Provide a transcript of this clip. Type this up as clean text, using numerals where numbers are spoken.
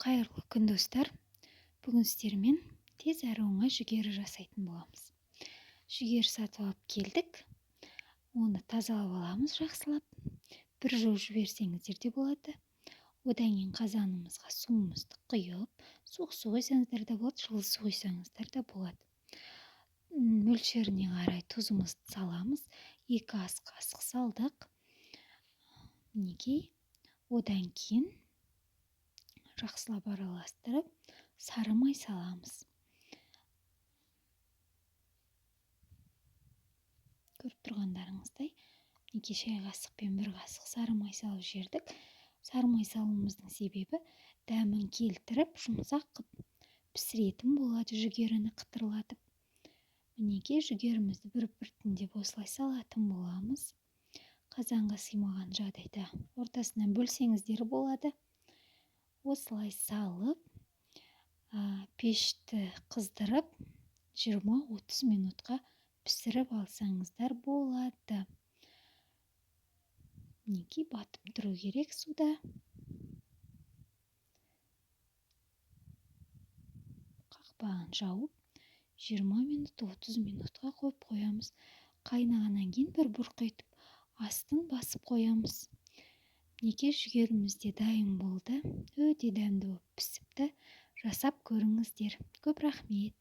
Қайырлы күн достар. Бүгін сіздермен тез әрі оңай жүгері жасайтын боламыз. Жүгері сатып алып келдік. Оны тазалап аламыз жақсылап. Бір жуып жіберсеңіздер де болады. Одан кейін қазанымызға суымызды құйып, суық су құйсаңыздар да болады, жылы су құйсаңыздар да болады. Мөлшеріне қарай тұзымызды саламыз. 2 ас қасық салдық. Мінекей. Одан кейін жақсылап араластырып, сары май саламыз. Көріп тұрғандарыңыздай, мінекей шай қасықпен 1 қасық сары май салып жібердік. Сары май салуымыздың себебі дәмін келтіріп, жұмсақ қып пісіретін болады жүгеріні қытырлатып. Мінекей жүгерімізді біртіндеп осылай салатын боламыз. Қазанға сыймаған жағдайда ортасынан бөлсеңіздер болады. Осылай салып, пешті қыздырып, 20-30 минутқа пісіріп алсаңыздар болады. Мінекей батып тұру керек суда. Қақпағын жауып, 20 минут, 30 минутқа қойып қоямыз. Қайнағаннан кейін бір бұрқ етіп, астын басып қоямыз. Мінекей жүгеріміз де дайын болды. Өте дәмді болып пісіпті. Жасап көріңіздер. Көп рахмет.